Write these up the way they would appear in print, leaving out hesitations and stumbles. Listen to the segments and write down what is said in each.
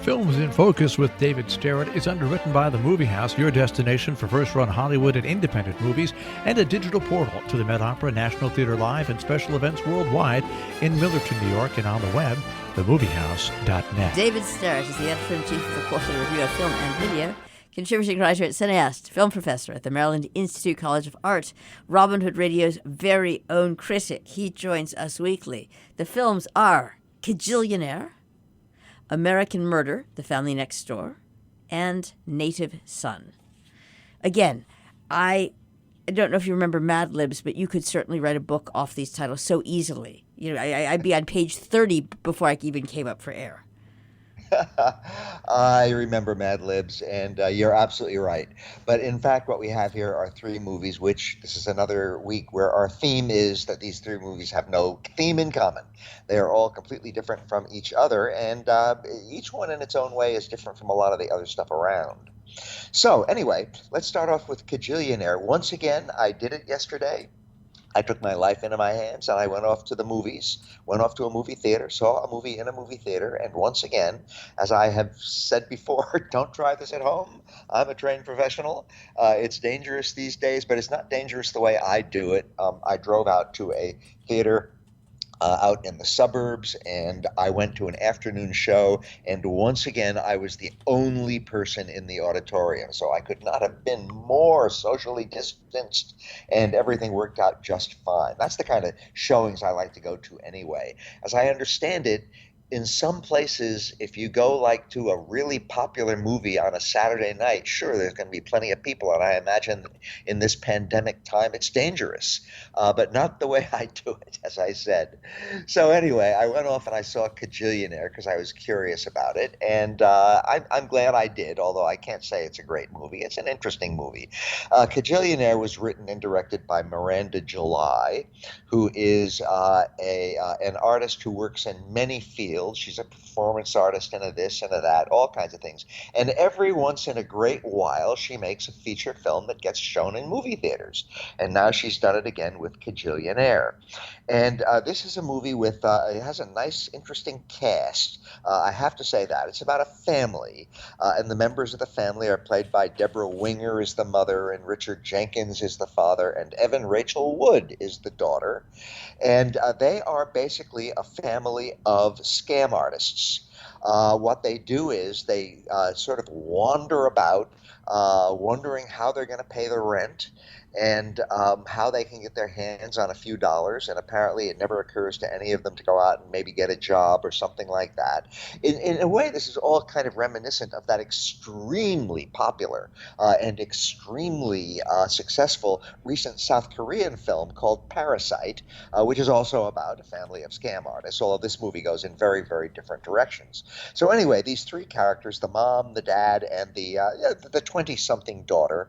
Films in Focus with David Sterritt is underwritten by the Movie House, your destination for first-run Hollywood and independent movies, and a digital portal to the Met Opera, National Theatre Live, and special events worldwide in Millerton, New York, and on the web, themoviehouse.net. David Sterritt is the editor-in-chief of the Quarterly Review of Film and Video, contributing writer at Cineast, film professor at the Maryland Institute College of Art, Robin Hood Radio's very own critic. He joins us weekly. The films are Kajillionaire, American Murder, The Family Next Door, and Native Son. Again, I don't know if you remember Mad Libs, but you could certainly write a book off these titles so easily. You know, I'd be on page 30 before I even came up for air. I remember Mad Libs, and you're absolutely right. But in fact, what we have here are three movies, which this is another week where our theme is that these three movies have no theme in common. They are all completely different from each other, and each one in its own way is different from a lot of the other stuff around. So anyway, let's start off with Kajillionaire. Once again, I did it yesterday. I took my life into my hands and I went off to the movies, went off to a movie theater, saw a movie in a movie theater. And once again, as I have said before, don't try this at home. I'm a trained professional. It's dangerous these days, but it's not dangerous the way I do it. I drove out to a theater out in the suburbs, and I went to an afternoon show, and once again I was the only person in the auditorium, so I could not have been more socially distanced, and everything worked out just fine. That's the kind of showings I like to go to anyway. As I understand it, in some places, if you go like to a really popular movie on a Saturday night, sure, there's going to be plenty of people. And I imagine in this pandemic time, it's dangerous, but not the way I do it, as I said. So anyway, I went off and I saw Kajillionaire because I was curious about it. And I'm glad I did, although I can't say it's a great movie. It's an interesting movie. Kajillionaire was written and directed by Miranda July, who is an artist who works in many fields. She's a performance artist and a this and a that, all kinds of things. And every once in a great while, she makes a feature film that gets shown in movie theaters. And now she's done it again with Kajillionaire. And this is a movie with, it has a nice, interesting cast. I have to say that. It's about a family. And the members of the family are played by Deborah Winger is the mother, and Richard Jenkins is the father, and Evan Rachel Wood is the daughter. And they are basically a family of scam artists. What they do is they sort of wander about, wondering how they're going to pay the rent and how they can get their hands on a few dollars. And apparently it never occurs to any of them to go out and maybe get a job or something like that. In a way, this is all kind of reminiscent of that extremely popular and extremely successful recent South Korean film called Parasite, which is also about a family of scam artists, although this movie goes in very, very different directions. So anyway, these three characters, the mom, the dad, and the 20-something daughter,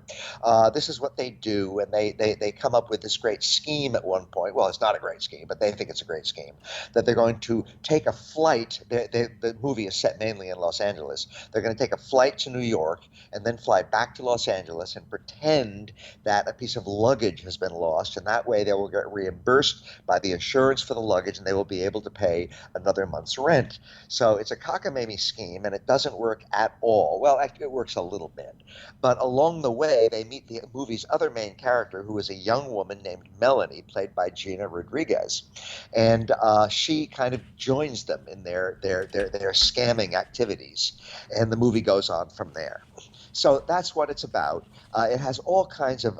this is what they do. And they come up with this great scheme at one point. Well, it's not a great scheme, but they think it's a great scheme, that they're going to take a flight. The movie is set mainly in Los Angeles. They're going to take a flight to New York and then fly back to Los Angeles and pretend that a piece of luggage has been lost. And that way they will get reimbursed by the insurance for the luggage, and they will be able to pay another month's rent. So it's a cockamamie scheme, and it doesn't work at all. Well, actually, it works a little bit. But along the way, they meet the movie's other main character, who is a young woman named Melanie, played by Gina Rodriguez, and she kind of joins them in their scamming activities, and the movie goes on from there. So that's what it's about. It has all kinds of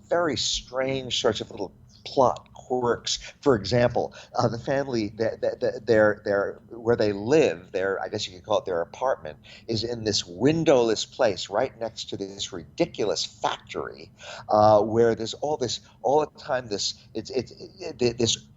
very strange sorts of little plot quirks. For example, the family, where they live, I guess you could call it their apartment, is in this windowless place right next to this ridiculous factory, where there's all the time this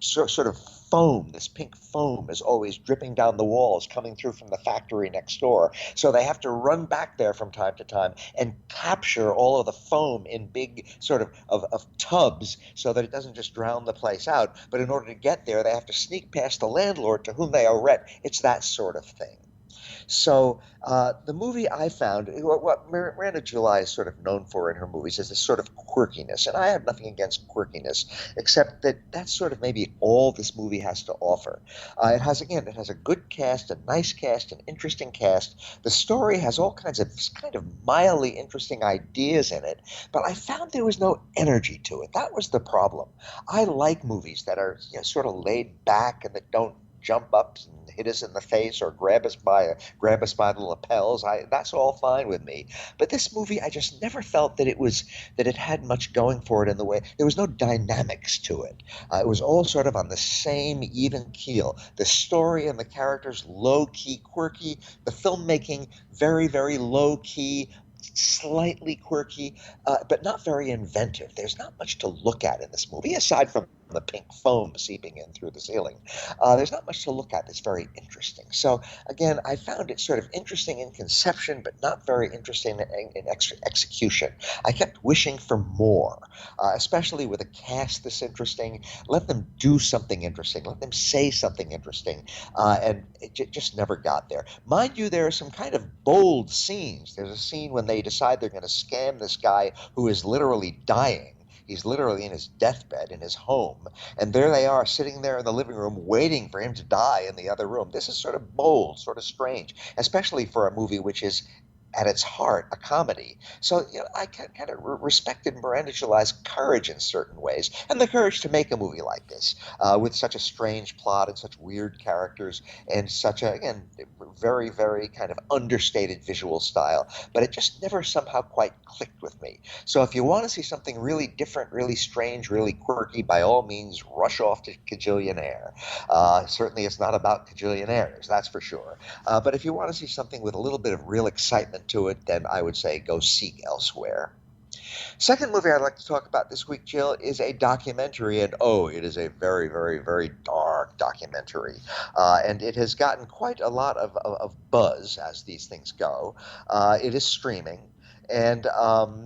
sort of foam, this pink foam is always dripping down the walls, coming through from the factory next door. So they have to run back there from time to time and capture all of the foam in big sort of tubs so that it doesn't just drown the place out. But in order to get there, they have to sneak past the landlord to whom they owe rent. It's that sort of thing. So the movie I found, what Miranda July is sort of known for in her movies is this sort of quirkiness, and I have nothing against quirkiness, except that that's sort of maybe all this movie has to offer. It has a good cast, a nice cast, an interesting cast. The story has all kinds of kind of mildly interesting ideas in it, but I found there was no energy to it. That was the problem. I like movies that are sort of laid back and that don't jump up and hit us in the face or grab us by the lapels. That's all fine with me. But this movie, I just never felt that it had much going for it in the way there was no dynamics to it. It was all sort of on the same even keel. The story and the characters low key, quirky. The filmmaking very very low key, slightly quirky, but not very inventive. There's not much to look at in this movie, aside from the pink foam seeping in through the ceiling. There's not much to look at that's very interesting. So again, I found it sort of interesting in conception, but not very interesting in execution. I kept wishing for more, especially with a cast this interesting. Let them do something interesting. Let them say something interesting. And it just never got there. Mind you, there are some kind of bold scenes. There's a scene when they decide they're going to scam this guy who is literally dying. He's literally in his deathbed in his home. And there they are sitting there in the living room waiting for him to die in the other room. This is sort of bold, sort of strange, especially for a movie which is at its heart a comedy. So I kind of respected Miranda July's courage in certain ways, and the courage to make a movie like this with such a strange plot and such weird characters and such a, again, very, very kind of understated visual style. But it just never somehow quite clicked with me. So if you want to see something really different, really strange, really quirky, by all means, rush off to Kajillionaire. Certainly it's not about Kajillionaires, that's for sure. But if you want to see something with a little bit of real excitement to it, then I would say go seek elsewhere. Second movie I'd like to talk about this week, Jill, is a documentary, and it is a very, very, very dark documentary. And it has gotten quite a lot of buzz as these things go. It is streaming. And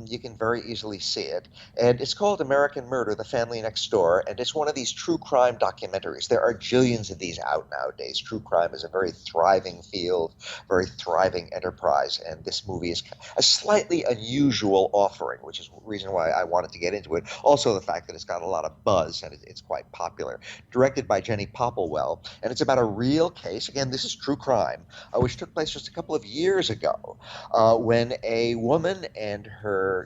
you can very easily see it. And it's called American Murder, The Family Next Door, and it's one of these true crime documentaries. There are jillions of these out nowadays. True crime is a very thriving field, very thriving enterprise, and this movie is a slightly unusual offering, which is the reason why I wanted to get into it. Also the fact that it's got a lot of buzz and it's quite popular. Directed by Jenny Popplewell, and it's about a real case. Again, this is true crime, which took place just a couple of years ago when a woman and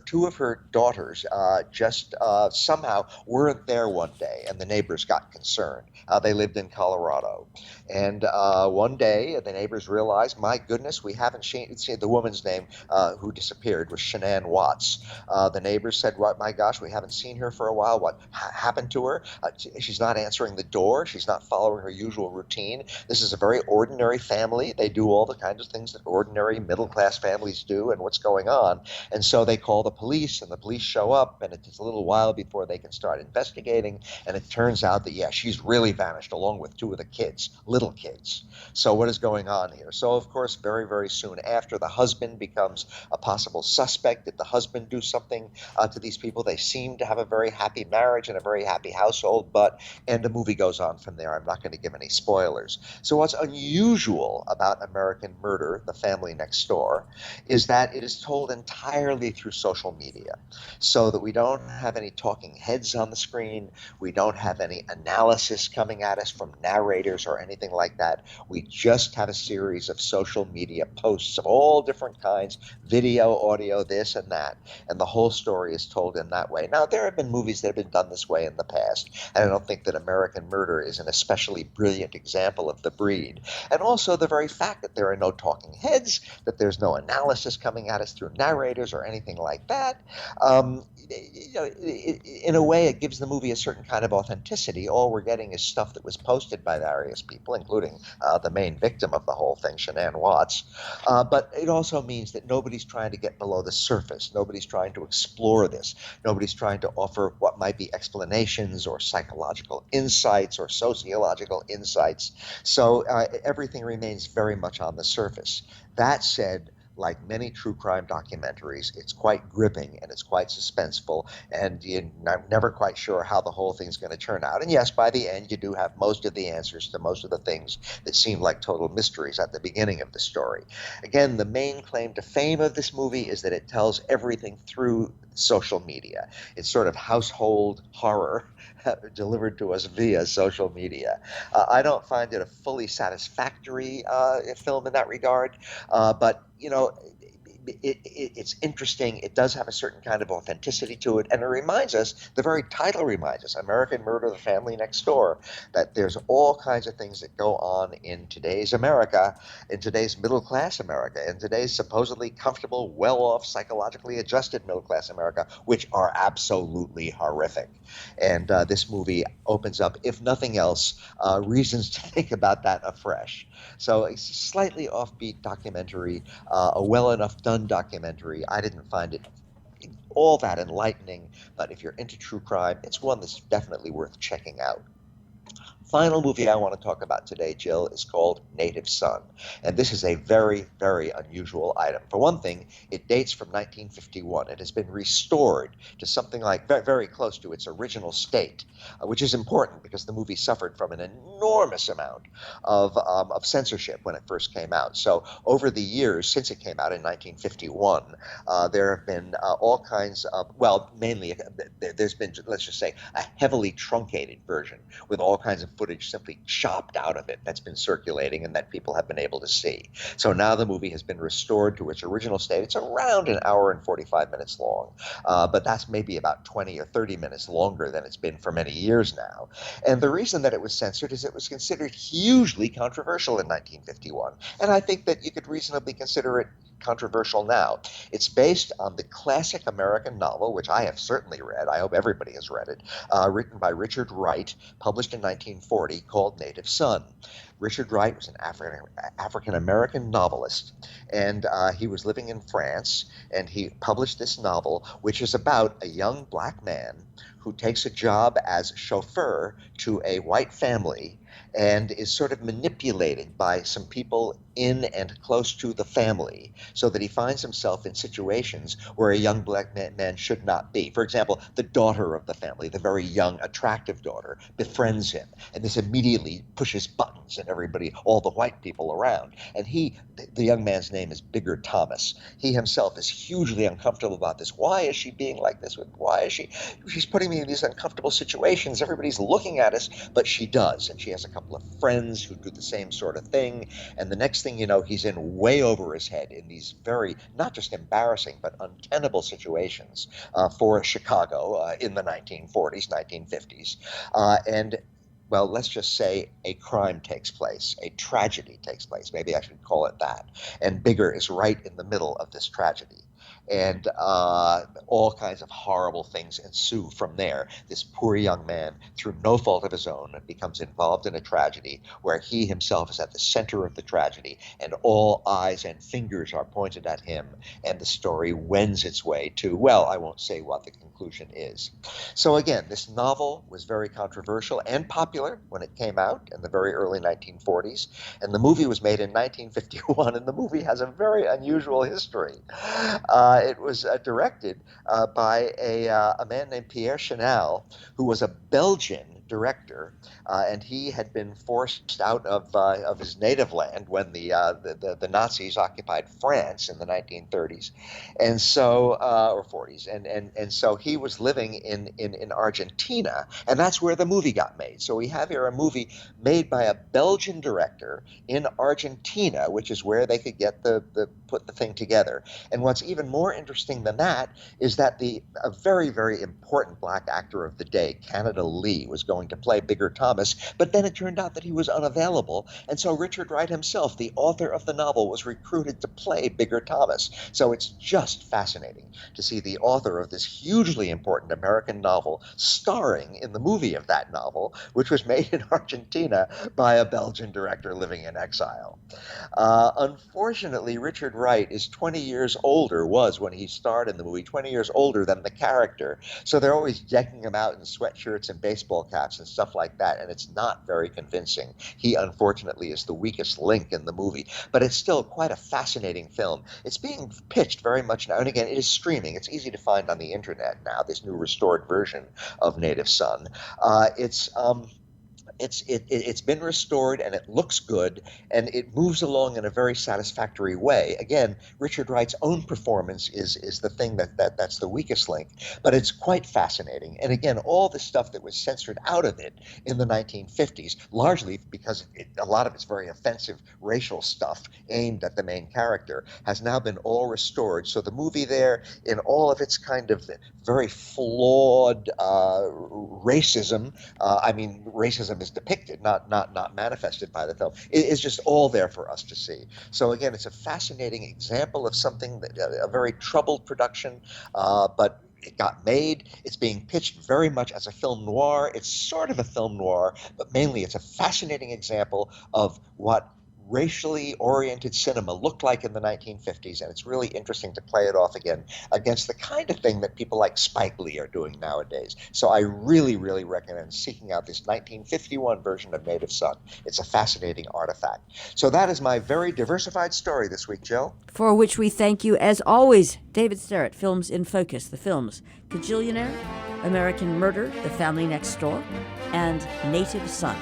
two of her daughters just somehow weren't there one day, and the neighbors got concerned. They lived in Colorado. And one day, the neighbors realized, my goodness, we haven't seen the woman's name who disappeared was Shanann Watts. The neighbors said, my gosh, we haven't seen her for a while. What happened to her? She's not answering the door. She's not following her usual routine. This is a very ordinary family. They do all the kinds of things that ordinary middle-class families do, and what's going on. And so they call the police, and the police show up, and it's a little while before they can start investigating. And it turns out that, she's really vanished along with two of the kids, little kids. So what is going on here? So, of course, very, very soon after, the husband becomes a possible suspect. Did the husband do something to these people? They seem to have a very happy marriage and a very happy household, and the movie goes on from there. I'm not going to give any spoilers. So what's unusual about American Murder, The Family Next Door, is that it is told entirely through social media, so that we don't have any talking heads on the screen. We don't have any analysis coming at us from narrators or anything like that. We just have a series of social media posts of all different kinds, video, audio, this and that, and the whole story is told in that way. Now, there have been movies that have been done this way in the past, and I don't think that American Murder is an especially brilliant example of the breed. And also the very fact that there are no talking heads, that there's no analysis coming at us through narrators or anything like that, in a way it gives the movie a certain kind of authenticity. All we're getting is stuff that was posted by various people, including the main victim of the whole thing, Shanann Watts. But it also means that nobody's trying to get below the surface. Nobody's trying to explore this. Nobody's trying to offer what might be explanations or psychological insights or sociological insights. So everything remains very much on the surface. That said, like many true crime documentaries, it's quite gripping and it's quite suspenseful, and you're never quite sure how the whole thing's going to turn out. And yes, by the end, you do have most of the answers to most of the things that seem like total mysteries at the beginning of the story. Again, the main claim to fame of this movie is that it tells everything through social media. It's sort of household horror delivered to us via social media. I don't find it a fully satisfactory film in that regard, but it's interesting. It does have a certain kind of authenticity to it, and it reminds us, the very title reminds us, American Murder, the Family Next Door, that there's all kinds of things that go on in today's America, in today's middle-class America, in today's supposedly comfortable, well-off, psychologically adjusted middle-class America, which are absolutely horrific. And this movie opens up, if nothing else, reasons to think about that afresh. So it's a slightly offbeat documentary, a well enough done documentary. I didn't find it all that enlightening, but if you're into true crime, it's one that's definitely worth checking out. Final movie I want to talk about today, Jill, is called Native Son. And this is a very, very unusual item. For one thing, it dates from 1951. It has been restored to something like very close to its original state, which is important because the movie suffered from an enormous amount of censorship when it first came out. So over the years since it came out in 1951, there have been all kinds of, well, mainly there's been, let's just say, a heavily truncated version with all kinds of footage simply chopped out of it that's been circulating and that people have been able to see. So now the movie has been restored to its original state. It's around an hour and 45 minutes long, but that's maybe about 20 or 30 minutes longer than it's been for many years now. And the reason that it was censored is it was considered hugely controversial in 1951, and I think that you could reasonably consider it controversial now. It's based on the classic American novel, which I have certainly read, I hope everybody has read it, written by Richard Wright, published in 1940, called Native Son. Richard Wright was an African-American novelist, and he was living in France, and he published this novel, which is about a young black man who takes a job as chauffeur to a white family and is sort of manipulated by some people in and close to the family so that he finds himself in situations where a young black man should not be. For example, the daughter of the family, the very young, attractive daughter, befriends him, and this immediately pushes buttons in everybody, all the white people around. And the young man's name is Bigger Thomas. He himself is hugely uncomfortable about this. Why is she being like this? Why is she's putting me in these uncomfortable situations? Everybody's looking at us, but she does, and she has a couple of friends who do the same sort of thing, and the next thing you know, he's in way over his head in these very, not just embarrassing, but untenable situations for Chicago in the 1940s, 1950s. And well, let's just say a crime takes place, a tragedy takes place. Maybe I should call it that. And Bigger is right in the middle of this tragedy. And all kinds of horrible things ensue from there. This poor young man, through no fault of his own, becomes involved in a tragedy where he himself is at the center of the tragedy, and all eyes and fingers are pointed at him, and the story wends its way to, well, I won't say what the conclusion is. So again, this novel was very controversial and popular when it came out in the very early 1940s, and the movie was made in 1951, and the movie has a very unusual history. It was directed by a man named Pierre Chanel, who was a Belgian director, and he had been forced out of his native land when the Nazis occupied France in the 1930s, and so or 40s, and so he was living in Argentina, and that's where the movie got made. So we have here a movie made by a Belgian director in Argentina, which is where they could get put the thing together. And what's even more interesting than that is that a very, very important black actor of the day, Canada Lee, was going to play Bigger Thomas, but then it turned out that he was unavailable, and so Richard Wright himself, the author of the novel, was recruited to play Bigger Thomas. So it's just fascinating to see the author of this hugely important American novel starring in the movie of that novel, which was made in Argentina by a Belgian director living in exile. Unfortunately, Richard Wright is 20 years older, was when he starred in the movie, 20 years older than the character. So they're always decking him out in sweatshirts and baseball caps photographs and stuff like that, and it's not very convincing. He, unfortunately, is the weakest link in the movie, but it's still quite a fascinating film. It's being pitched very much now, and again, it is streaming. It's easy to find on the internet now, this new restored version of Native Son. It's been restored, and it looks good, and it moves along in a very satisfactory way. Again, Richard Wright's own performance is the thing that's the weakest link, but it's quite fascinating. And again, all the stuff that was censored out of it in the 1950s, largely because a lot of it's very offensive racial stuff aimed at the main character, has now been all restored. So the movie there, in all of its kind of very flawed racism, racism is depicted, not manifested by the film. It is just all there for us to see. So again, it's a fascinating example of something that a very troubled production, but it got made. It's being pitched very much as a film noir. It's sort of a film noir, but mainly it's a fascinating example of what racially oriented cinema looked like in the 1950s, and it's really interesting to play it off again against the kind of thing that people like Spike Lee are doing nowadays. So I really, really recommend seeking out this 1951 version of Native Son. It's a fascinating artifact. So that is my very diversified story this week, Jill. For which we thank you, as always, David Sterritt. Films in Focus, the films Kajillionaire, American Murder, The Family Next Door, and Native Son.